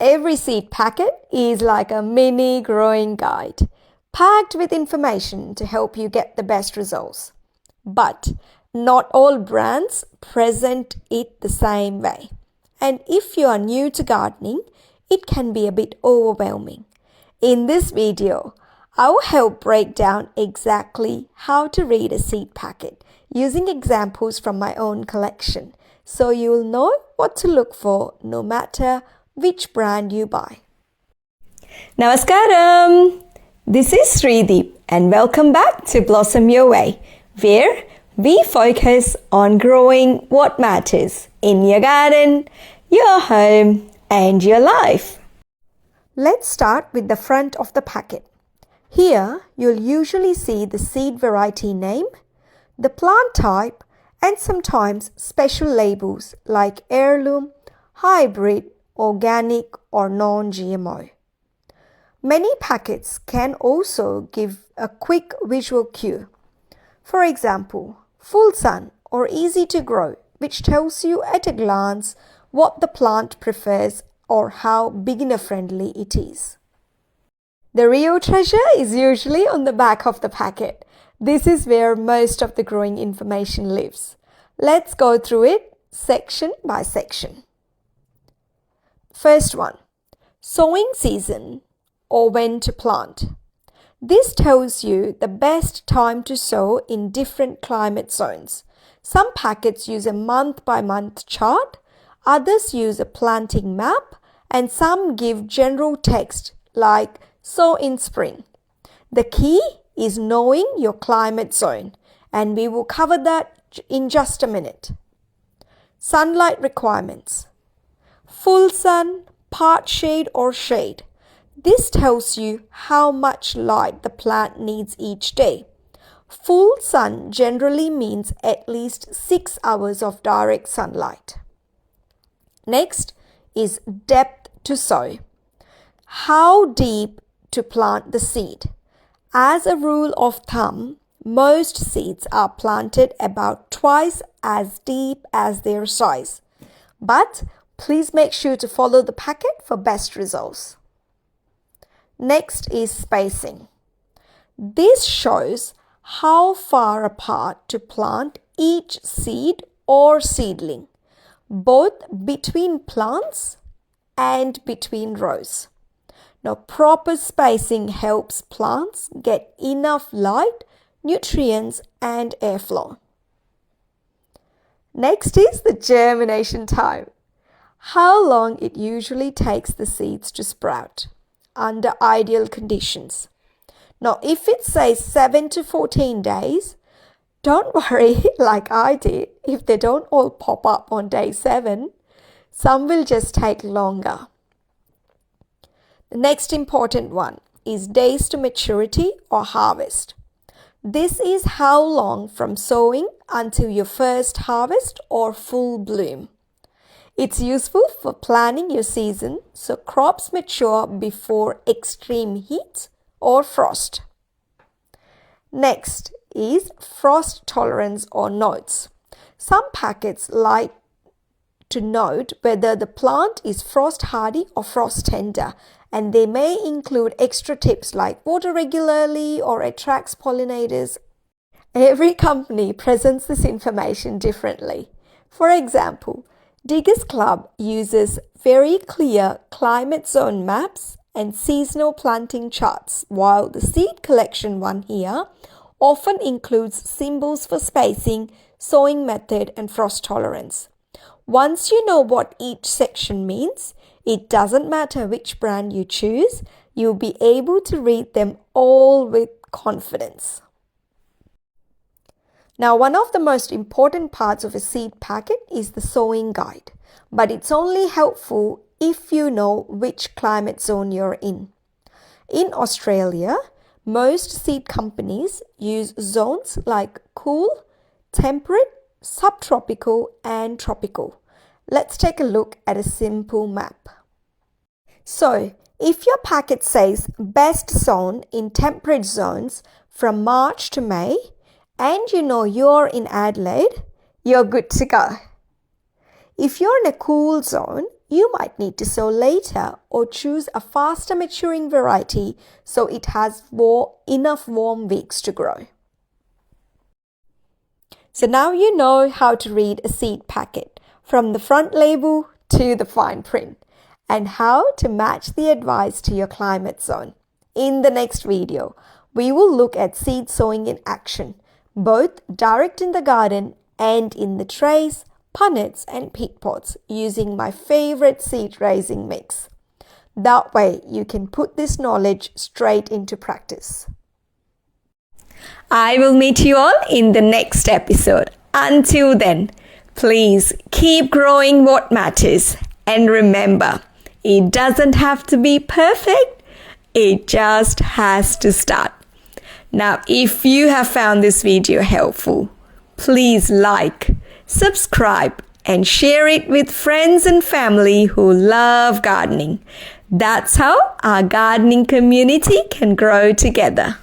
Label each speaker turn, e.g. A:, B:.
A: Every seed packet is like a mini growing guide, packed with information to help you get the best results. But not all brands present it the same way. And if you are new to gardening, it can be a bit overwhelming. In this video, I will help break down exactly how to read a seed packet using examples from my own collection, so you will know what to look for no matter which brand you buy. Namaskaram! This is Srideep and welcome back to Blossom Your Way, where we focus on growing what matters in your garden, your home and your life. Let's start with the front of the packet. Here, you'll usually see the seed variety name, the plant type, and sometimes special labels like heirloom, hybrid, organic, or non-GMO. Many packets can also give a quick visual cue. For example, full sun or easy to grow, which tells you at a glance what the plant prefers or how beginner-friendly it is. The real treasure is usually on the back of the packet. This is where most of the growing information lives. Let's go through it section by section. First one, sowing season or when to plant. This tells you the best time to sow in different climate zones. Some packets use a month-by-month chart, others use a planting map, and some give general text like sow in spring. The key is knowing your climate zone, and we will cover that in just a minute. Sunlight requirements. Full sun, part shade or shade. This tells you how much light the plant needs each day. Full sun generally means at least 6 hours of direct sunlight. Next is depth to sow. How deep to plant the seed. As a rule of thumb, most seeds are planted about twice as deep as their size. But please make sure to follow the packet for best results. Next is spacing. This shows how far apart to plant each seed or seedling, both between plants and between rows. Now, proper spacing helps plants get enough light, nutrients, and airflow. Next is the germination time. How long it usually takes the seeds to sprout under ideal conditions. Now, if it says 7 to 14 days, don't worry like I did if they don't all pop up on day 7. Some will just take longer. The next important one is days to maturity or harvest. This is how long from sowing until your first harvest or full bloom. It's useful for planning your season so crops mature before extreme heat or frost. Next is frost tolerance or notes. Some packets like to note whether the plant is frost hardy or frost tender, and they may include extra tips like water regularly or attracts pollinators. Every company presents this information differently. For example, Diggers Club uses very clear climate zone maps and seasonal planting charts, while the Seed Collection one here often includes symbols for spacing, sowing method, and frost tolerance. Once you know what each section means, it doesn't matter which brand you choose, you'll be able to read them all with confidence. Now, one of the most important parts of a seed packet is the sowing guide, but it's only helpful if you know which climate zone you're in. In Australia, most seed companies use zones like cool, temperate, subtropical, and tropical. Let's take a look at a simple map. So, if your packet says best sown in temperate zones from March to May, and you know you're in Adelaide, you're good to go. If you're in a cool zone, you might need to sow later or choose a faster maturing variety so it has enough warm weeks to grow. So now you know how to read a seed packet from the front label to the fine print and how to match the advice to your climate zone. In the next video, we will look at seed sowing in action, both direct in the garden and in the trays, punnets and peat pots using my favorite seed raising mix. That way you can put this knowledge straight into practice. I will meet you all in the next episode. Until then, please keep growing what matters. And remember, it doesn't have to be perfect. It just has to start. Now, if you have found this video helpful, please like, subscribe, and share it with friends and family who love gardening. That's how our gardening community can grow together.